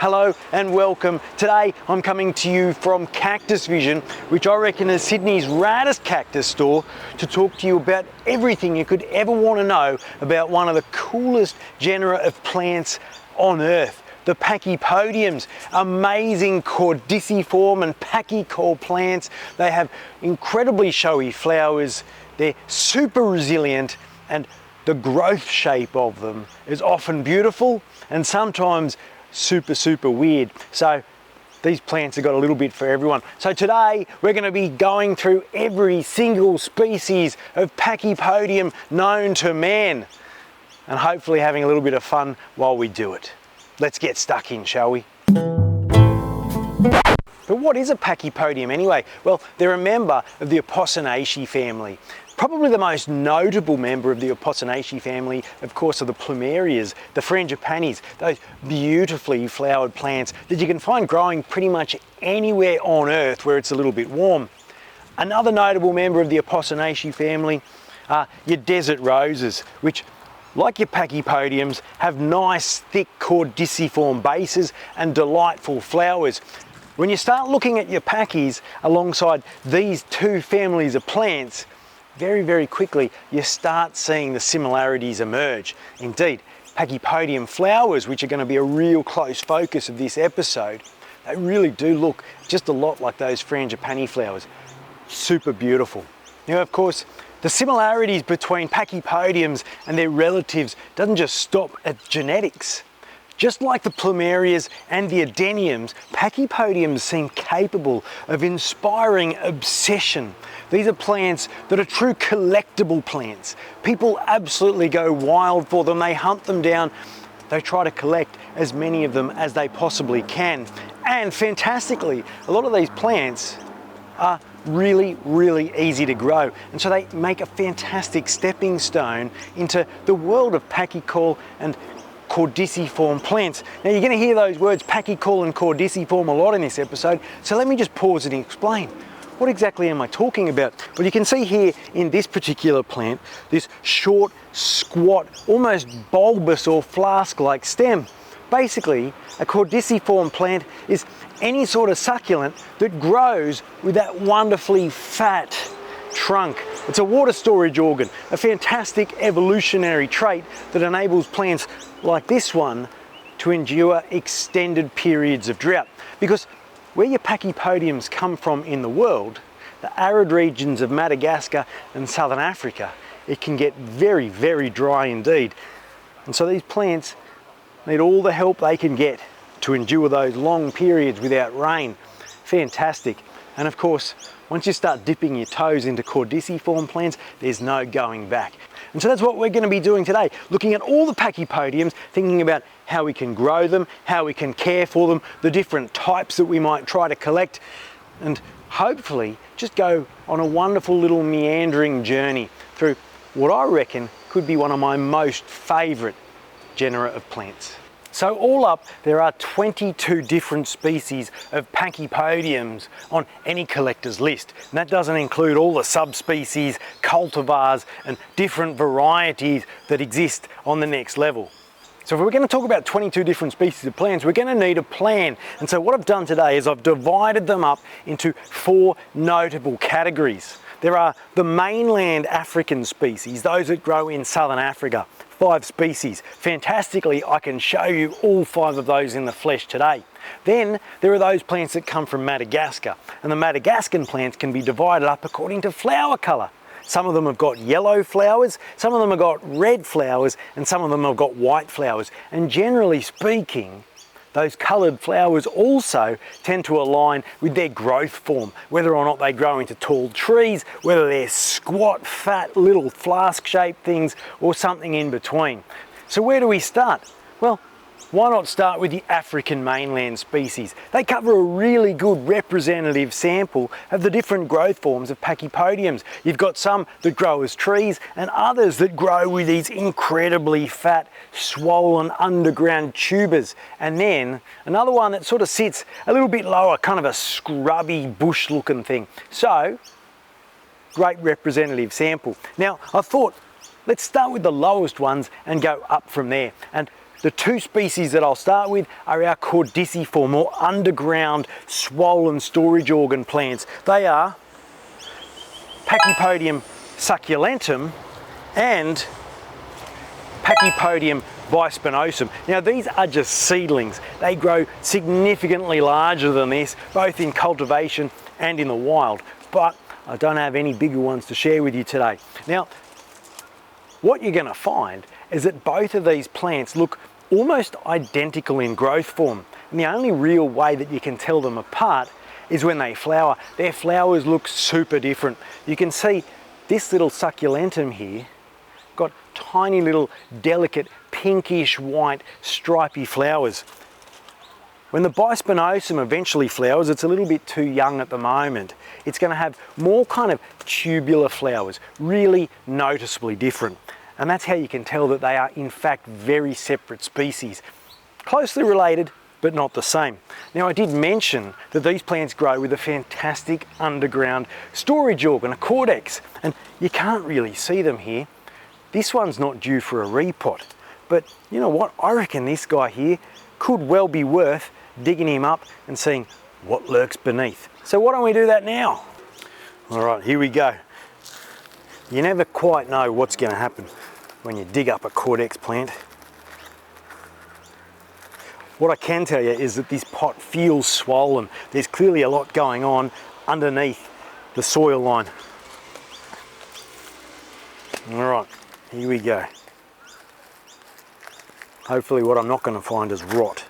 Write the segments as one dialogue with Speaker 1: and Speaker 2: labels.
Speaker 1: Hello and welcome. Today I'm coming to you from Cactus Vision, which I reckon is Sydney's raddest cactus store, to talk to you about everything you could ever want to know about one of the coolest genera of plants on Earth. The Pachypodiums, amazing caudiciform and pachycole plants. They have incredibly showy flowers, they're super resilient, and the growth shape of them is often beautiful and sometimes super weird. So these plants have got a little bit for everyone. So today we're going to be going through every single species of Pachypodium known to man, and hopefully having a little bit of fun while we do it. Let's get stuck in, shall we? But what is a Pachypodium anyway? Well, they're a member of the Opposinaceae family. Probably the most notable member of the Opposinaceae family, of course, are the Plumerias, the Frangipanis, those beautifully flowered plants that you can find growing pretty much anywhere on Earth where it's a little bit warm. Another notable member of the Opposinaceae family are your desert roses, which, like your Pachypodiums, have nice, thick, caudiciform bases and delightful flowers. When you start looking at your Pachy's alongside these two families of plants, very quickly you start seeing the similarities emerge. Indeed, Pachypodium flowers, which are going to be a real close focus of this episode, they really do look just a lot like those Frangipani flowers. Super beautiful. Now, of course, the similarities between Pachypodiums and their relatives doesn't just stop at genetics. Just like the Plumerias and the Adeniums, Pachypodiums seem capable of inspiring obsession. These are plants that are true collectible plants. People absolutely go wild for them. They hunt them down. They try to collect as many of them as they possibly can. And fantastically, a lot of these plants are really easy to grow, and so they make a fantastic stepping stone into the world of pachycole and caudiciform plants. Now, you're going to hear those words pachycole and caudiciform a lot in this episode, so let me just pause and explain. What exactly am I talking about? Well, you can see here in this particular plant this short, squat, almost bulbous or flask-like stem. Basically, a caudiciform plant is any sort of succulent that grows with that wonderfully fat trunk. It's a water storage organ, a fantastic evolutionary trait that enables plants like this one to endure extended periods of drought. Because where your Pachypodiums come from in the world, the arid regions of Madagascar and southern Africa, it can get very dry indeed. And so these plants need all the help they can get to endure those long periods without rain. Fantastic. And of course, once you start dipping your toes into caudiciform plants, there's no going back. And so that's what we're going to be doing today, looking at all the Pachypodiums, thinking about how we can grow them, how we can care for them, the different types that we might try to collect, and hopefully just go on a wonderful little meandering journey through what I reckon could be one of my most favourite genera of plants. So all up, there are 22 different species of Pachypodiums on any collector's list. And that doesn't include all the subspecies, cultivars, and different varieties that exist on the next level. So if we're going to talk about 22 different species of plants, we're going to need a plan. And so what I've done today is I've divided them up into 4 notable categories. There are the mainland African species, those that grow in southern Africa. 5 species. Fantastically, I can show you all 5 of those in the flesh today. Then there are those plants that come from Madagascar, and the Madagascan plants can be divided up according to flower colour. Some of them have got yellow flowers, some of them have got red flowers, and some of them have got white flowers. And generally speaking, those coloured flowers also tend to align with their growth form, whether or not they grow into tall trees, whether they're squat, fat, little flask-shaped things, or something in between. So where do we start? Well, why not start with the African mainland species? They cover a really good representative sample of the different growth forms of Pachypodiums. You've got some that grow as trees and others that grow with these incredibly fat, swollen underground tubers. And then another one that sort of sits a little bit lower, kind of a scrubby bush looking thing. So, great representative sample. Now, I thought, let's start with the lowest ones and go up from there. And The two species that I'll start with are our caudiciform, or underground swollen storage organ plants. They are Pachypodium succulentum and Pachypodium bispinosum. Now these are just seedlings. They grow significantly larger than this, both in cultivation and in the wild, but I don't have any bigger ones to share with you today. Now, what you're going to find is that both of these plants look almost identical in growth form, and the only real way that you can tell them apart is when they flower. Their flowers look super different. You can see this little succulentum here got tiny little delicate pinkish white stripy flowers. When the bispinosum eventually flowers, it's a little bit too young at the moment. It's going to have more kind of tubular flowers, really noticeably different. And that's how you can tell that they are in fact very separate species. Closely related, but not the same. Now I did mention that these plants grow with a fantastic underground storage organ, a Caudex, and you can't really see them here. This one's not due for a repot, but you know what? I reckon this guy here could well be worth digging him up and seeing what lurks beneath. So why don't we do that now? All right, here we go. You never quite know what's going to happen when you dig up a Caudex plant. What I can tell you is that this pot feels swollen. There's clearly a lot going on underneath the soil line. All right, here we go. Hopefully what I'm not going to find is rot.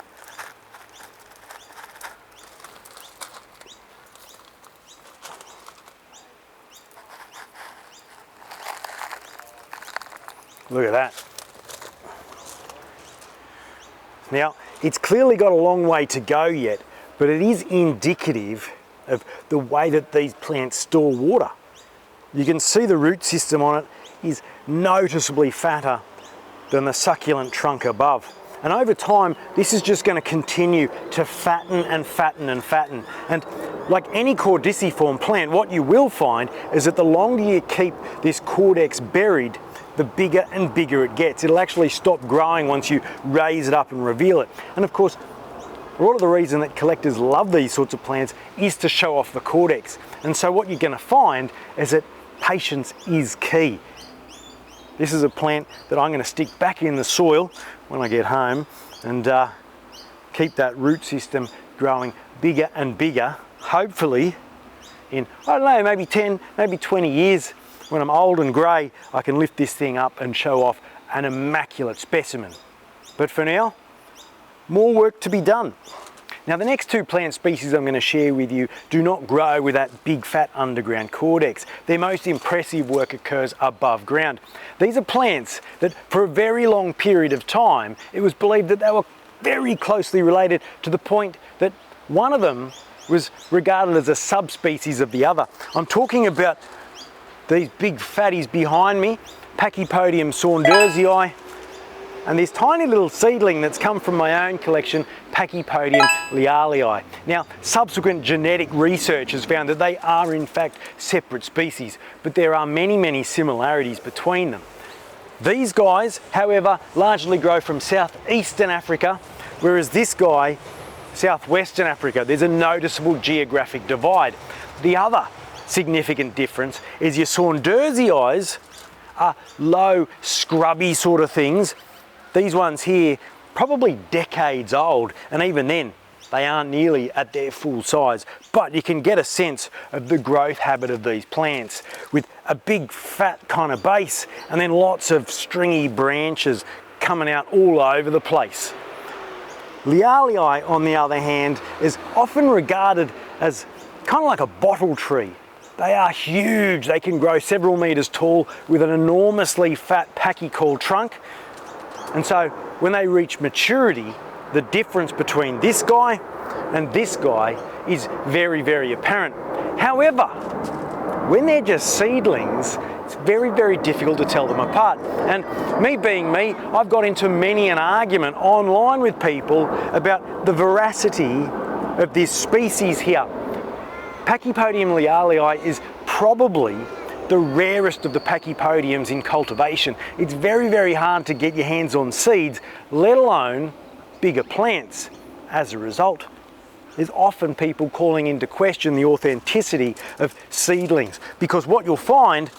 Speaker 1: Look at that. Now, it's clearly got a long way to go yet, but it is indicative of the way that these plants store water. You can see the root system on it is noticeably fatter than the succulent trunk above. And over time, this is just going to continue to fatten and fatten and fatten. And like any caudiciform plant, what you will find is that the longer you keep this Caudex buried, the bigger and bigger it gets. It'll actually stop growing once you raise it up and reveal it. And of course, a lot of the reason that collectors love these sorts of plants is to show off the Caudex. And so what you're going to find is that patience is key. This is a plant that I'm going to stick back in the soil when I get home and keep that root system growing bigger and bigger. Hopefully in, I don't know, maybe 10, maybe 20 years, when I'm old and grey, I can lift this thing up and show off an immaculate specimen. But for now, more work to be done. Now the next two plant species I'm going to share with you do not grow with that big fat underground Caudex. Their most impressive work occurs above ground. These are plants that for a very long period of time, it was believed that they were very closely related to the point that one of them was regarded as a subspecies of the other. I'm talking about these big fatties behind me, Pachypodium saundersii, and this tiny little seedling that's come from my own collection, Pachypodium lealii. Now, subsequent genetic research has found that they are in fact separate species, but there are many, many similarities between them. These guys, however, largely grow from southeastern Africa, whereas this guy, southwestern Africa. There's a noticeable geographic divide. The other significant difference is your saundersii are low, scrubby sort of things. These ones here, probably decades old, and even then, they aren't nearly at their full size, but you can get a sense of the growth habit of these plants with a big fat kind of base and then lots of stringy branches coming out all over the place. Lealii, on the other hand, is often regarded as kind of like a bottle tree. They are huge. They can grow several meters tall with an enormously fat pachycole trunk. And so when they reach maturity, the difference between this guy and this guy is very, very apparent. However, when they're just seedlings, it's very, very difficult to tell them apart. And me being me, I've got into many an argument online with people about the veracity of this species here. Pachypodium lealii is probably the rarest of the Pachypodiums in cultivation. It's very, very hard to get your hands on seeds, let alone bigger plants. As a result, there's often people calling into question the authenticity of seedlings, because what you'll find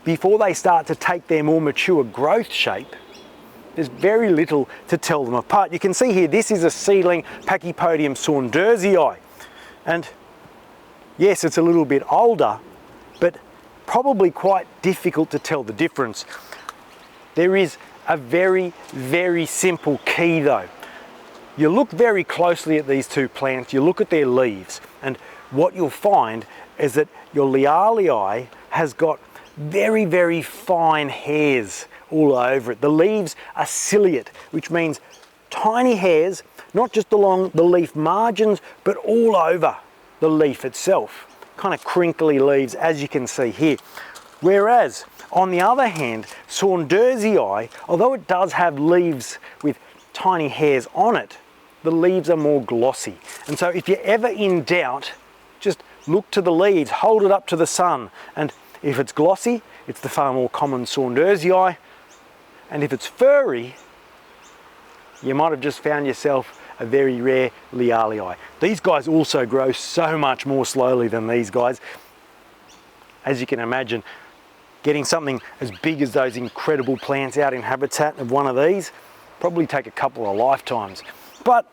Speaker 1: before they start to take their more mature growth shape, there's very little to tell them apart. You can see here, this is a seedling Pachypodium saundersii, and yes, it's a little bit older, but probably quite difficult to tell the difference. There is a very, very simple key though. You look very closely at these two plants, you look at their leaves, and what you'll find is that your Lealii has got very, very fine hairs all over it. The leaves are ciliate, which means tiny hairs, not just along the leaf margins, but all over the leaf itself. Kind of crinkly leaves, as you can see here. Whereas, on the other hand, saundersii, although it does have leaves with tiny hairs on it, the leaves are more glossy. And so if you're ever in doubt, just look to the leaves, hold it up to the sun, and if it's glossy, it's the far more common saundersii, and if it's furry, you might have just found yourself a very rare Lealii. These guys also grow so much more slowly than these guys. As you can imagine, getting something as big as those incredible plants out in habitat of one of these probably take a couple of lifetimes, but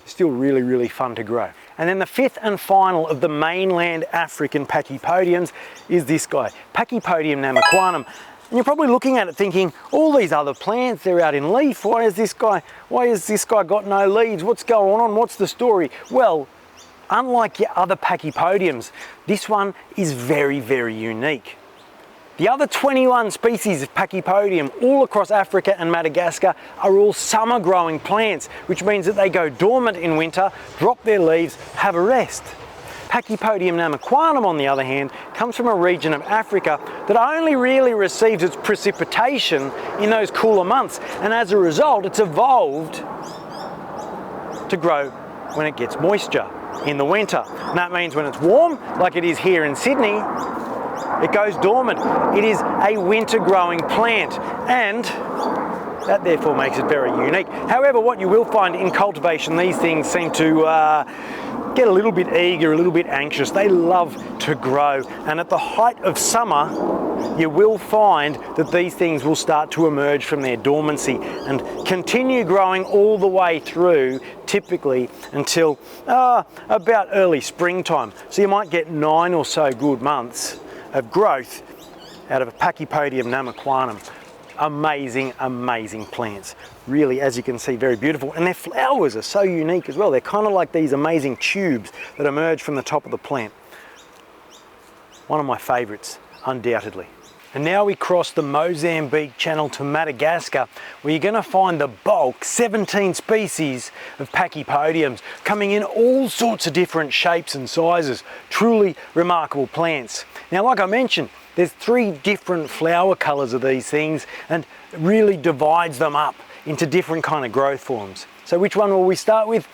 Speaker 1: still really, really fun to grow. And then the fifth and final of the mainland African Pachypodiums is this guy, Pachypodium namaquanum. And you're probably looking at it thinking, all these other plants, they're out in leaf. Why has this guy got no leaves? What's going on? What's the story? Well, unlike your other Pachypodiums, this one is very, very unique. The other 21 species of Pachypodium all across Africa and Madagascar are all summer growing plants, which means that they go dormant in winter, drop their leaves, have a rest. Pachypodium namaquanum, on the other hand, comes from a region of Africa that only really receives its precipitation in those cooler months, and as a result it's evolved to grow when it gets moisture in the winter. And that means when it's warm, like it is here in Sydney, it goes dormant. It is a winter growing plant, and that therefore makes it very unique. However, what you will find in cultivation, these things seem to get a little bit eager, a little bit anxious. They love to grow, and at the height of summer you will find that these things will start to emerge from their dormancy and continue growing all the way through, typically until about early springtime. So you might get 9 or so good months of growth out of a Pachypodium namaquanum. Amazing, amazing plants. Really, as you can see, very beautiful. And their flowers are so unique as well. They're kind of like these amazing tubes that emerge from the top of the plant. One of my favorites, undoubtedly. And now we cross the Mozambique Channel to Madagascar, where you're going to find the bulk, 17 species of Pachypodiums, coming in all sorts of different shapes and sizes. Truly remarkable plants. Now, like I mentioned, there's 3 different flower colours of these things, and it really divides them up into different kind of growth forms. So which one will we start with?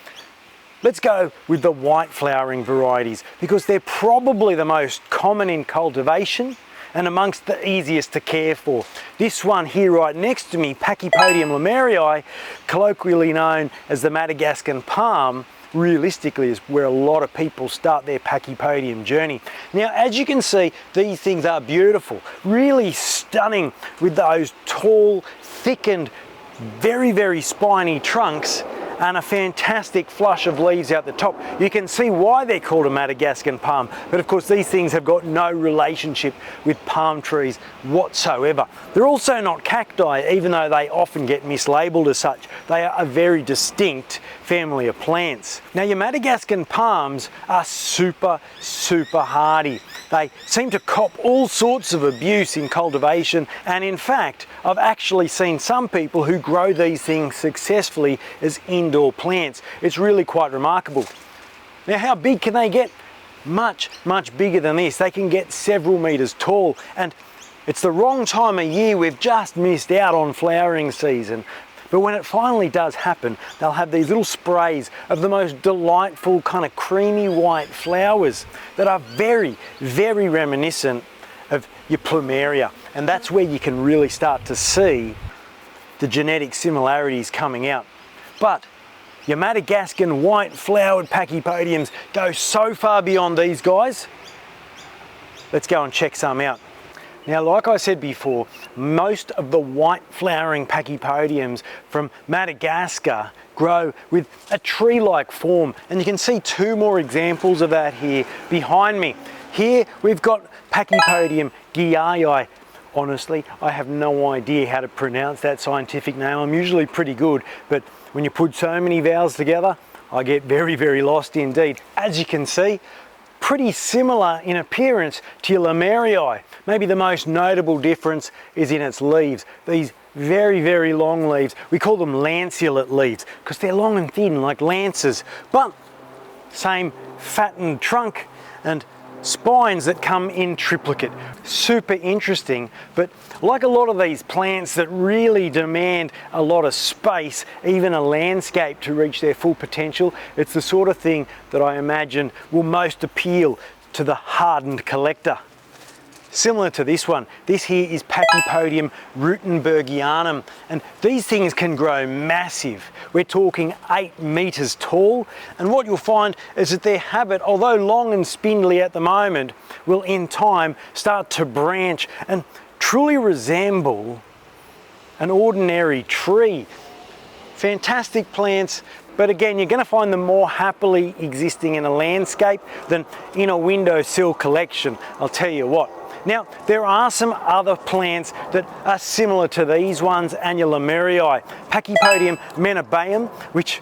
Speaker 1: Let's go with the white flowering varieties, because they're probably the most common in cultivation and amongst the easiest to care for. This one here right next to me, Pachypodium Plumerii, colloquially known as the Madagascar Palm, realistically is where a lot of people start their Pachypodium journey. Now, as you can see, these things are beautiful, really stunning, with those tall, thickened, very, very spiny trunks and a fantastic flush of leaves out the top. You can see why they're called a Madagascar palm, but of course these things have got no relationship with palm trees whatsoever. They're also not cacti, even though they often get mislabeled as such. They are a very distinct family of plants. Now, your Madagascar palms are super, super hardy. They seem to cop all sorts of abuse in cultivation, and in fact, I've actually seen some people who grow these things successfully as indoor plants. It's really quite remarkable. Now, how big can they get? Much, much bigger than this. They can get several meters tall, and it's the wrong time of year. We've just missed out on flowering season. But when it finally does happen, they'll have these little sprays of the most delightful kind of creamy white flowers that are very, very reminiscent of your Plumeria, and that's where you can really start to see the genetic similarities coming out. But your Madagascan white-flowered Pachypodiums go so far beyond these guys. Let's go and check some out. Now, like I said before, most of the white-flowering Pachypodiums from Madagascar grow with a tree-like form, and you can see two more examples of that here behind me. Here we've got Pachypodium guiayi. Honestly, I have no idea how to pronounce that scientific name. I'm usually pretty good, but when you put so many vowels together, I get very, very lost indeed. As you can see, pretty similar in appearance to your Plumeria. Maybe the most notable difference is in its leaves. These very, very long leaves. We call them lanceolate leaves because they're long and thin like lances, but same fattened trunk and spines that come in triplicate. Super interesting, but like a lot of these plants that really demand a lot of space, even a landscape, to reach their full potential, it's the sort of thing that I imagine will most appeal to the hardened collector. Similar to this one, this here is Pachypodium rutenbergianum, and these things can grow massive. We're talking 8 meters tall, and what you'll find is that their habit, although long and spindly at the moment, will in time start to branch and truly resemble an ordinary tree. Fantastic plants, but again, you're going to find them more happily existing in a landscape than in a windowsill collection, I'll tell you what. Now, there are some other plants that are similar to these ones and your Plumeria. Pachypodium menabaeum, which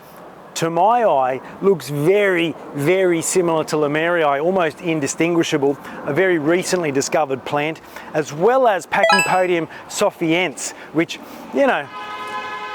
Speaker 1: to my eye looks very, very similar to Plumeria, almost indistinguishable, a very recently discovered plant, as well as Pachypodium sophiense, which, you know,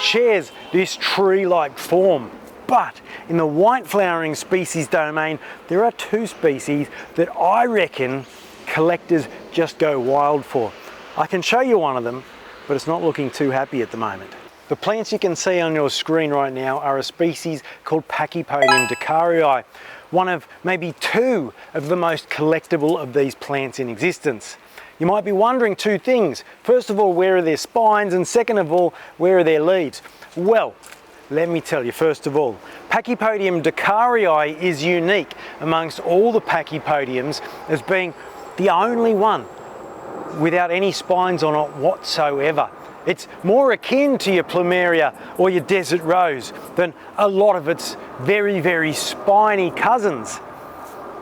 Speaker 1: shares this tree-like form. But in the white flowering species domain, there are 2 species that I reckon collectors just go wild for. I can show you one of them, but it's not looking too happy at the moment. The plants you can see on your screen right now are a species called Pachypodium decarii, one of maybe 2 of the most collectible of these plants in existence. You might be wondering 2 things. First of all, where are their spines? And second of all, where are their leaves? Well, let me tell you, first of all, Pachypodium decarii is unique amongst all the Pachypodiums as being the only one without any spines on it whatsoever. It's more akin to your Plumeria or your desert rose than a lot of its very, very spiny cousins.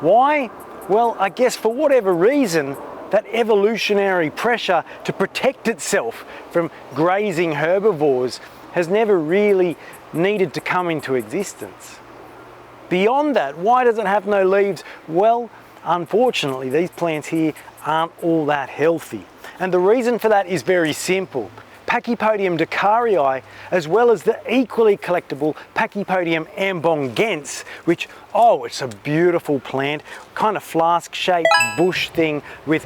Speaker 1: Why? Well, I guess for whatever reason, that evolutionary pressure to protect itself from grazing herbivores has never really needed to come into existence. Beyond that, why does it have no leaves? Well, unfortunately, these plants here aren't all that healthy. And the reason for that is very simple. Pachypodium decarii, as well as the equally collectible Pachypodium ambongense, which, oh, it's a beautiful plant, kind of flask-shaped bush thing with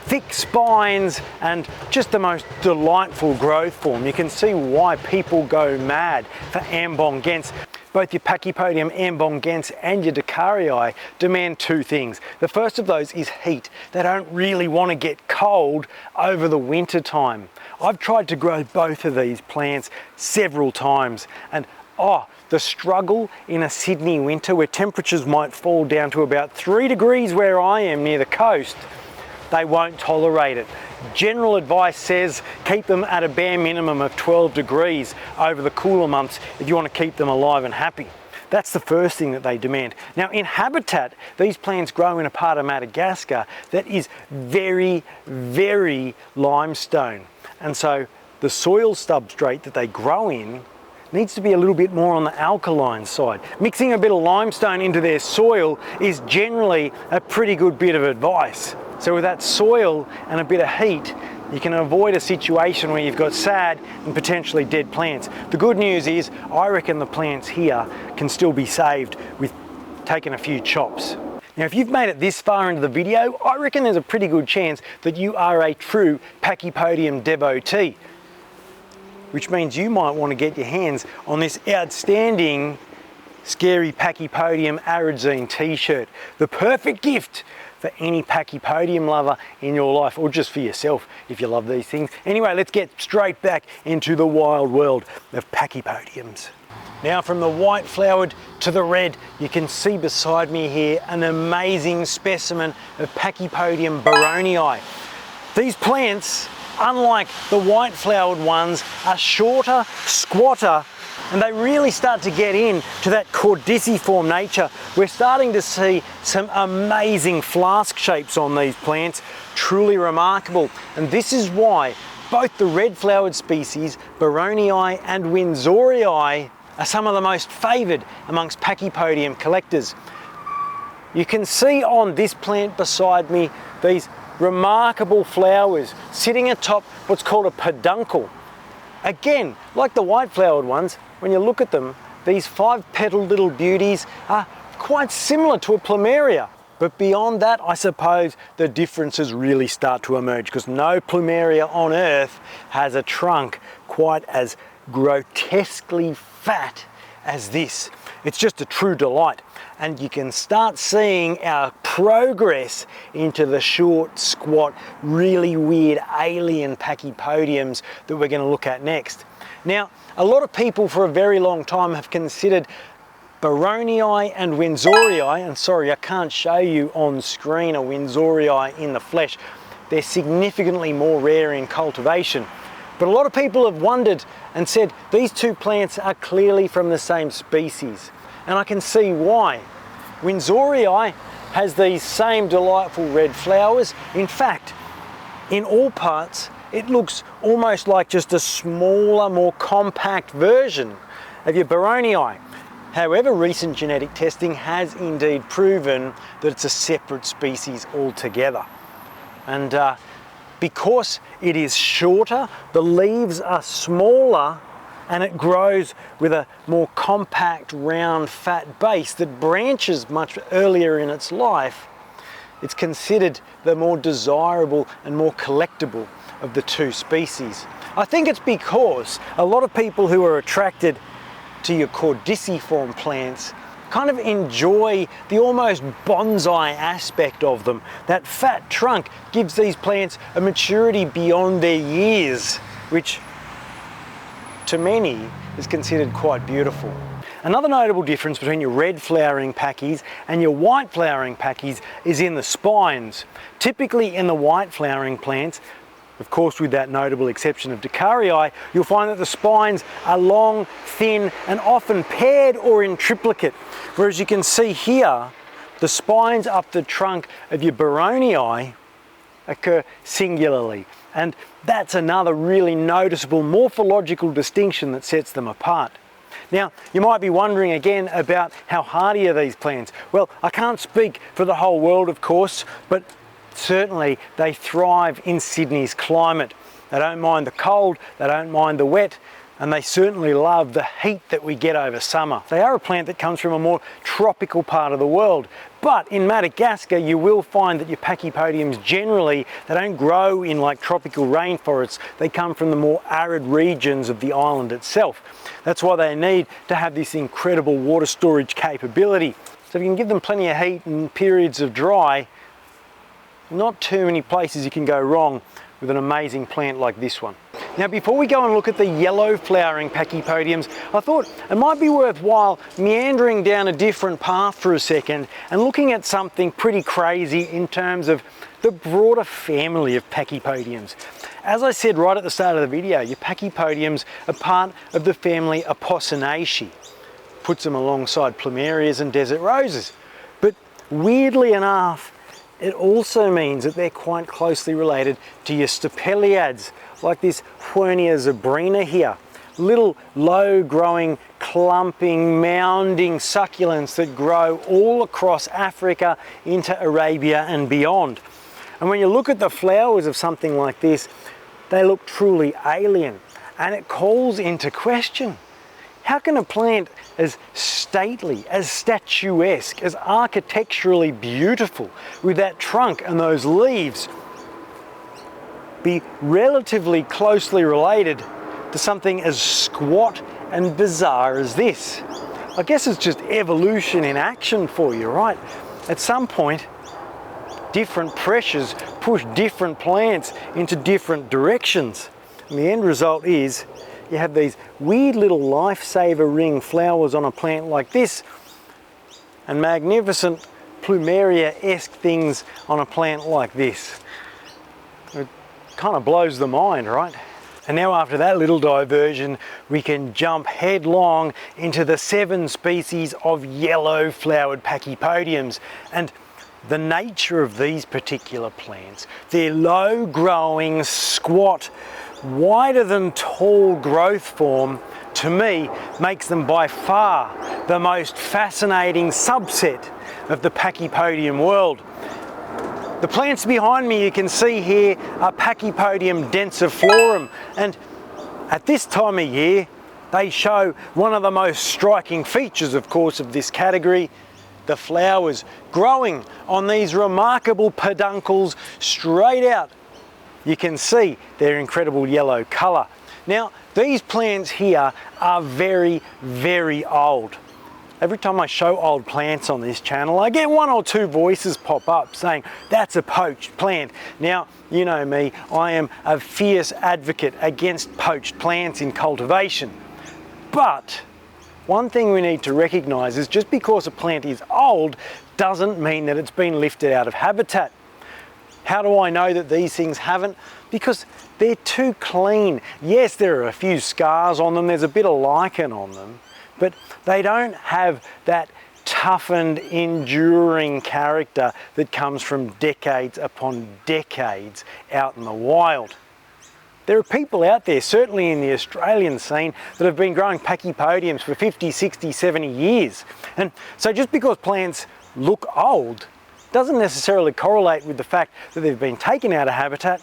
Speaker 1: thick spines and just the most delightful growth form. You can see why people go mad for ambongense. Both your Pachypodium ambongense and your decarii demand 2 things. The first of those is heat. They don't really want to get cold over the winter time. I've tried to grow both of these plants several times, and the struggle in a Sydney winter where temperatures might fall down to about 3 degrees where I am near the coast, they won't tolerate it. General advice says keep them at a bare minimum of 12 degrees over the cooler months if you want to keep them alive and happy. That's the first thing that they demand. Now, in habitat, these plants grow in a part of Madagascar that is very, very limestone. And so the soil substrate that they grow in needs to be a little bit more on the alkaline side. Mixing a bit of limestone into their soil is generally a pretty good bit of advice. So with that soil and a bit of heat, you can avoid a situation where you've got sad and potentially dead plants. The good news is, I reckon the plants here can still be saved with taking a few chops. Now, if you've made it this far into the video, I reckon there's a pretty good chance that you are a true Pachypodium devotee, which means you might want to get your hands on this outstanding Scary Pachypodium Arid Zine t-shirt. The perfect gift for any Pachypodium lover in your life, or just for yourself if you love these things. Anyway, let's get straight back into the wild world of Pachypodiums. Now, from the white flowered to the red, you can see beside me here an amazing specimen of Pachypodium baronii. These plants, unlike the white flowered ones, are shorter, squatter, and they really start to get into that caudiciform nature. We're starting to see some amazing flask shapes on these plants, truly remarkable. And this is why both the red flowered species, baronii and winsorii, are some of the most favoured amongst Pachypodium collectors. You can see on this plant beside me these remarkable flowers sitting atop what's called a peduncle. Again, like the white flowered ones, when you look at them, these 5-petaled little beauties are quite similar to a Plumeria. But beyond that, I suppose the differences really start to emerge, because no Plumeria on Earth has a trunk quite as grotesquely fat as this. It's just a true delight. And you can start seeing our progress into the short, squat, really weird alien Pachypodiums that we're going to look at next. Now, a lot of people for a very long time have considered baronii and winsorii, and sorry, I can't show you on screen a winsorii in the flesh. They're significantly more rare in cultivation. But a lot of people have wondered and said these two plants are clearly from the same species. And I can see why. Winsorii has these same delightful red flowers. In fact, in all parts, it looks almost like just a smaller, more compact version of your baronii. However, recent genetic testing has indeed proven that it's a separate species altogether. And because it is shorter, the leaves are smaller, and it grows with a more compact, round, fat base that branches much earlier in its life, it's considered the more desirable and more collectible of the two species. I think it's because a lot of people who are attracted to your caudiciform plants kind of enjoy the almost bonsai aspect of them. That fat trunk gives these plants a maturity beyond their years, which to many is considered quite beautiful. Another notable difference between your red flowering packies and your white flowering packies is in the spines. Typically in the white flowering plants, of course with that notable exception of Decarii, you'll find that the spines are long, thin, and often paired or in triplicate. Whereas you can see here, the spines up the trunk of your baronii occur singularly. And that's another really noticeable morphological distinction that sets them apart. Now, you might be wondering again about how hardy are these plants. Well, I can't speak for the whole world, of course, but certainly they thrive in Sydney's climate. They don't mind the cold, they don't mind the wet, and they certainly love the heat that we get over summer. They are a plant that comes from a more tropical part of the world. But in Madagascar, you will find that your Pachypodiums generally, they don't grow in like tropical rainforests. They come from the more arid regions of the island itself. That's why they need to have this incredible water storage capability. So if you can give them plenty of heat and periods of dry, not too many places you can go wrong with an amazing plant like this one. Now, before we go and look at the yellow flowering Pachypodiums, I thought it might be worthwhile meandering down a different path for a second and looking at something pretty crazy in terms of the broader family of Pachypodiums. As I said right at the start of the video, your Pachypodiums are part of the family Apocynaceae. Puts them alongside Plumerias and desert roses. But weirdly enough, it also means that they're quite closely related to your Stapeliads, like this Huernia zebrina here. Little low-growing, clumping, mounding succulents that grow all across Africa into Arabia and beyond. And when you look at the flowers of something like this, they look truly alien, and it calls into question, how can a plant as stately, as statuesque, as architecturally beautiful with that trunk and those leaves be relatively closely related to something as squat and bizarre as this? I guess it's just evolution in action for you, right? At some point, different pressures push different plants into different directions. And the end result is you have these weird little lifesaver ring flowers on a plant like this, and magnificent Plumeria-esque things on a plant like this. It kind of blows the mind, right? And now after that little diversion, we can jump headlong into the 7 species of yellow-flowered Pachypodiums. And the nature of these particular plants, their low-growing, squat, wider than tall growth form, to me, makes them by far the most fascinating subset of the Pachypodium world. The plants behind me you can see here are Pachypodium densiflorum, and at this time of year they show one of the most striking features, of course, of this category: the flowers growing on these remarkable peduncles straight out. You can see their incredible yellow colour. Now, these plants here are very, very old. Every time I show old plants on this channel, I get 1 or 2 voices pop up saying, that's a poached plant. Now, you know me, I am a fierce advocate against poached plants in cultivation. But one thing we need to recognise is just because a plant is old doesn't mean that it's been lifted out of habitat. How do I know that these things haven't? Because they're too clean. Yes, there are a few scars on them, there's a bit of lichen on them, but they don't have that toughened, enduring character that comes from decades upon decades out in the wild. There are people out there, certainly in the Australian scene, that have been growing Pachypodiums for 50, 60, 70 years. And so just because plants look old doesn't necessarily correlate with the fact that they've been taken out of habitat,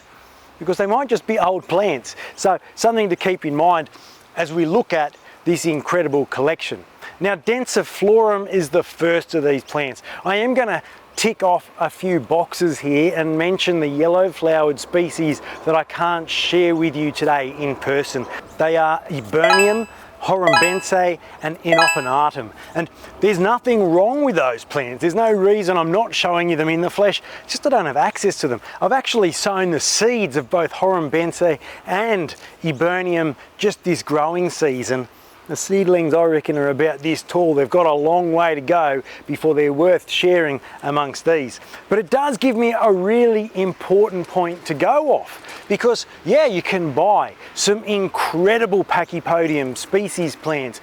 Speaker 1: because they might just be old plants. So something to keep in mind as we look at this incredible collection. Now, densiflorum is the first of these plants. I am going to tick off a few boxes here and mention the yellow flowered species that I can't share with you today in person. They are Adenium, Horrumbense and Inopinatum. And there's nothing wrong with those plants. There's no reason I'm not showing you them in the flesh, it's just I don't have access to them. I've actually sown the seeds of both Horrumbense and Adenium just this growing season. The seedlings, I reckon, are about this tall. They've got a long way to go before they're worth sharing amongst these. But it does give me a really important point to go off, because yeah, you can buy some incredible Pachypodium species plants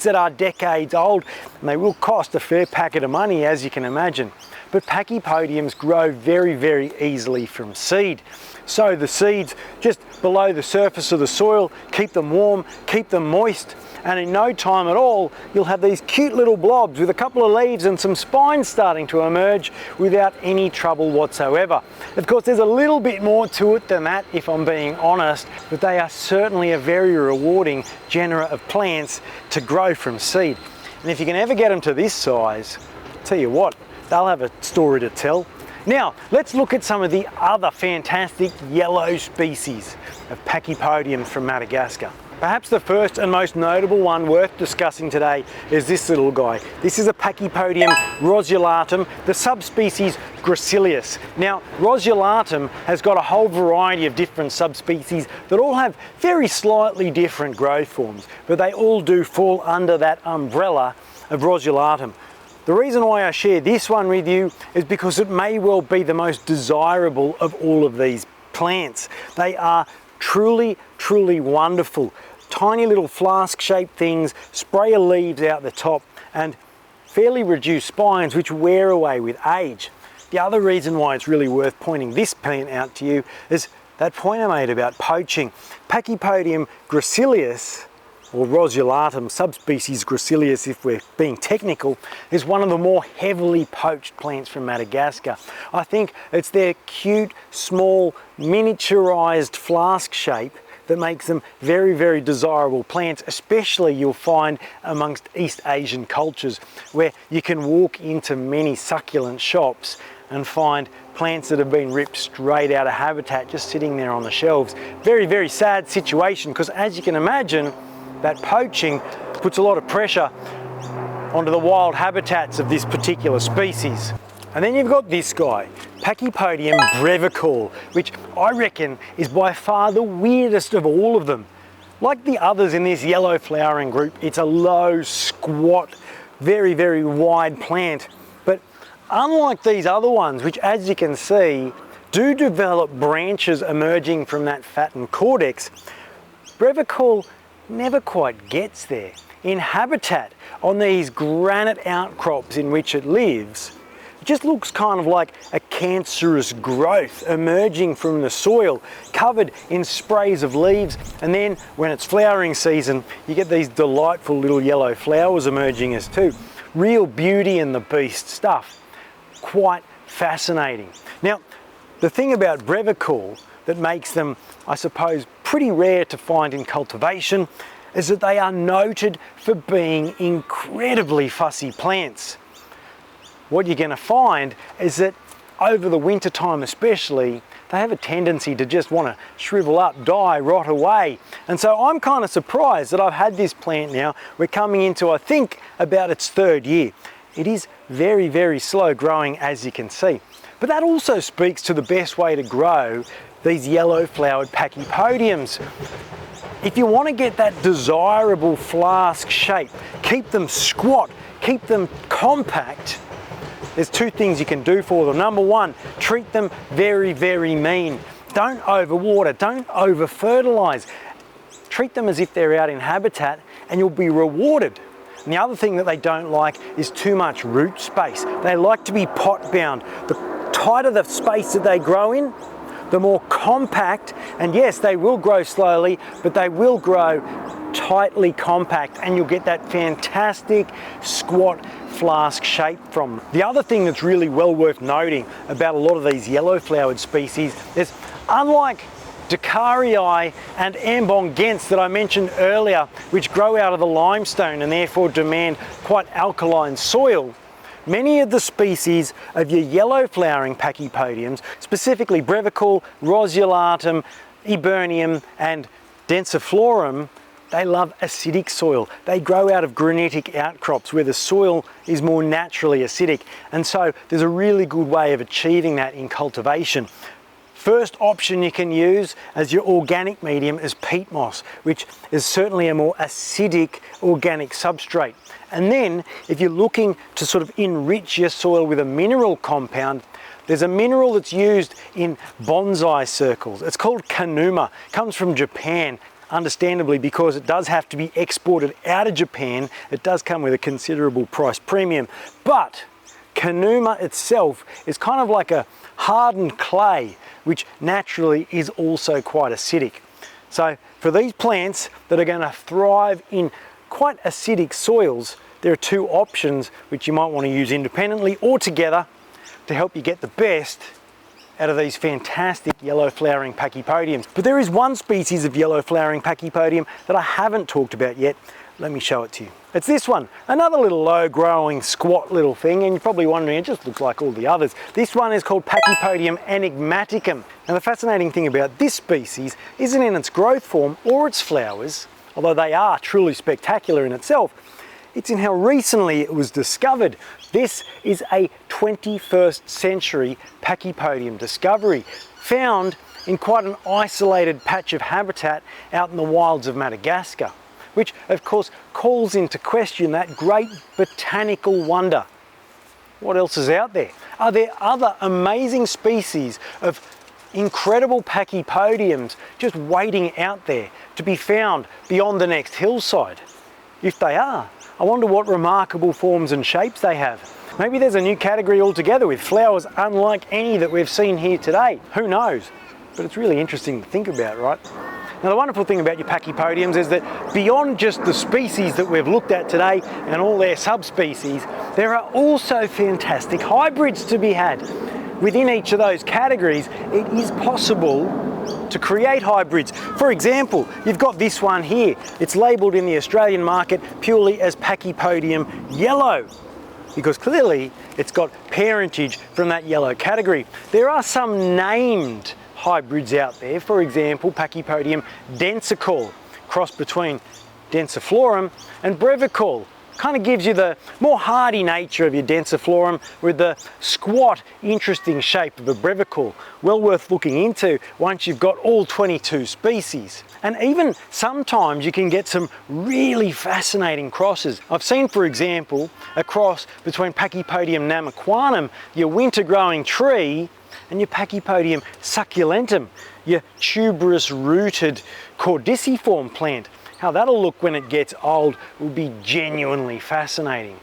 Speaker 1: that are decades old, and they will cost a fair packet of money, as you can imagine. But Pachypodiums grow very, very easily from seed. Sow the seeds just below the surface of the soil, keep them warm, keep them moist, and in no time at all, you'll have these cute little blobs with a couple of leaves and some spines starting to emerge without any trouble whatsoever. Of course, there's a little bit more to it than that, if I'm being honest, but they are certainly a very rewarding genera of plants to grow from seed. And if you can ever get them to this size, I'll tell you what, they'll have a story to tell. Now, let's look at some of the other fantastic yellow species of Pachypodiums from Madagascar. Perhaps the first and most notable one worth discussing today is this little guy. This is a Pachypodium rosulatum, the subspecies Gracilius. Now, rosulatum has got a whole variety of different subspecies that all have very slightly different growth forms, but they all do fall under that umbrella of rosulatum. The reason why I share this one with you is because it may well be the most desirable of all of these plants. They are truly, truly wonderful. Tiny little flask-shaped things, sprayer leaves out the top, and fairly reduced spines which wear away with age. The other reason why it's really worth pointing this plant out to you is that point I made about poaching. Pachypodium gracilius, or rosulatum, subspecies gracilius if we're being technical, is one of the more heavily poached plants from Madagascar. I think it's their cute, small, miniaturized flask shape that makes them very, very desirable plants, especially you'll find amongst East Asian cultures, where you can walk into many succulent shops and find plants that have been ripped straight out of habitat just sitting there on the shelves. Very, very sad situation, because as you can imagine, that poaching puts a lot of pressure onto the wild habitats of this particular species. And then you've got this guy, Pachypodium brevical, which I reckon is by far the weirdest of all of them. Like the others in this yellow flowering group, it's a low, squat, very, very wide plant. But unlike these other ones, which as you can see, do develop branches emerging from that fattened caudex, brevical never quite gets there. In habitat, on these granite outcrops in which it lives, it just looks kind of like a cancerous growth emerging from the soil, covered in sprays of leaves, and then when it's flowering season, you get these delightful little yellow flowers emerging as too. Real beauty and the beast stuff. Quite fascinating. Now, the thing about brevical that makes them, I suppose, pretty rare to find in cultivation is that they are noted for being incredibly fussy plants. What you're going to find is that over the winter time especially, they have a tendency to just want to shrivel up, die, rot away. And so I'm kind of surprised that I've had this plant now. We're coming into, I think, about its third year. It is very, very slow growing, as you can see. But that also speaks to the best way to grow these yellow flowered Pachypodiums. If you want to get that desirable flask shape, keep them squat, keep them compact, there's two things you can do for them. Number one, treat them very, very mean. Don't overwater, don't over fertilize. Treat them as if they're out in habitat and you'll be rewarded. And the other thing that they don't like is too much root space. They like to be pot bound. The tighter the space that they grow in, the more compact, and yes, they will grow slowly, but they will grow tightly compact and you'll get that fantastic squat flask shape from them. The other thing that's really well worth noting about a lot of these yellow flowered species is, unlike Dacarii and Ambongense that I mentioned earlier, which grow out of the limestone and therefore demand quite alkaline soil, many of the species of your yellow flowering Pachypodiums, specifically brevical, rosulatum, eburneum and densiflorum, they love acidic soil. They grow out of granitic outcrops where the soil is more naturally acidic. And so there's a really good way of achieving that in cultivation. First option you can use as your organic medium is peat moss, which is certainly a more acidic organic substrate. And then if you're looking to sort of enrich your soil with a mineral compound, there's a mineral that's used in bonsai circles. It's called kanuma. It comes from Japan, understandably, because it does have to be exported out of Japan. It does come with a considerable price premium. But kanuma itself is kind of like a hardened clay, which naturally is also quite acidic. So for these plants that are going to thrive in quite acidic soils, there are two options which you might want to use independently or together to help you get the best out of these fantastic yellow flowering Pachypodiums. But there is one species of yellow flowering Pachypodium that I haven't talked about yet. Let me show it to you. It's this one, another little low growing squat little thing, and you're probably wondering, it just looks like all the others. This one is called Pachypodium enigmaticum. And the fascinating thing about this species isn't in its growth form or its flowers, although they are truly spectacular in itself. It's in how recently it was discovered. This is a 21st century Pachypodium discovery, found in quite an isolated patch of habitat out in the wilds of Madagascar, which of course calls into question that great botanical wonder. What else is out there? Are there other amazing species of incredible Pachypodiums just waiting out there to be found beyond the next hillside? If they are, I wonder what remarkable forms and shapes they have. Maybe there's a new category altogether with flowers unlike any that we've seen here today. Who knows? But it's really interesting to think about, right? Now, the wonderful thing about your Pachypodiums is that beyond just the species that we've looked at today and all their subspecies, there are also fantastic hybrids to be had. Within each of those categories, it is possible to create hybrids. For example, you've got this one here. It's labelled in the Australian market purely as Pachypodium yellow, because clearly it's got parentage from that yellow category. There are some named hybrids out there, for example, Pachypodium densical, cross between densiflorum and brevical, Kind of gives you the more hardy nature of your densiflorum with the squat, interesting shape of a brevicle. Well worth looking into once you've got all 22 species. And even sometimes you can get some really fascinating crosses. I've seen, for example, a cross between Pachypodium namaquanum, your winter growing tree, and your Pachypodium succulentum, your tuberous rooted caudiciform plant. How that'll look when it gets old will be genuinely fascinating.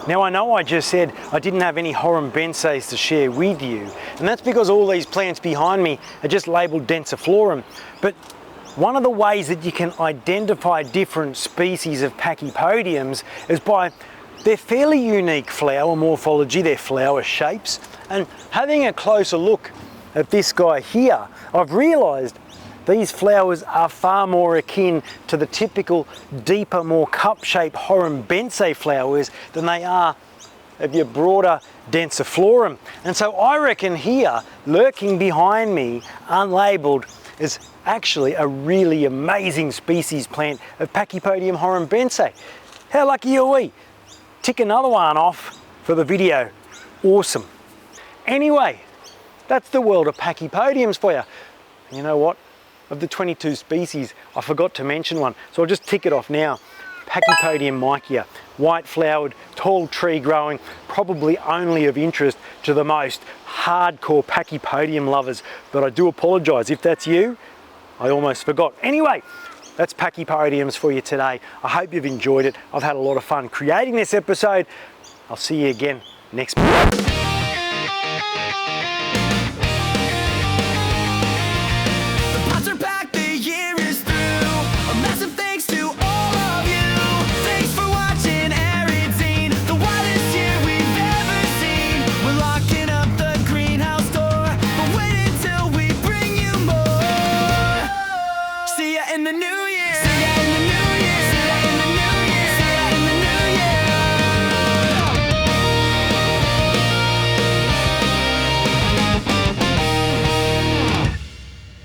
Speaker 1: Now I know I just said I didn't have any Horrumbenses to share with you, and that's because all these plants behind me are just labelled densiflorum. But one of the ways that you can identify different species of Pachypodiums is by their fairly unique flower morphology, their flower shapes. And having a closer look at this guy here, I've realised these flowers are far more akin to the typical deeper, more cup-shaped Horrumbense flowers than they are of your broader densiflorum. And so I reckon here, lurking behind me, unlabelled, is actually a really amazing species plant of Pachypodium horrumbense. How lucky are we? Tick another one off for the video. Awesome. Anyway, that's the world of Pachypodiums for you. You know what? Of the 22 species, I forgot to mention one, so I'll just tick it off now. Pachypodium mycia, white flowered, tall tree growing, probably only of interest to the most hardcore Pachypodium lovers, but I do apologise if that's you. I almost forgot. Anyway, that's Pachypodiums for you today. I hope you've enjoyed it. I've had a lot of fun creating this episode. I'll see you again next month.
Speaker 2: The pots are packed, the year is through. A massive thanks to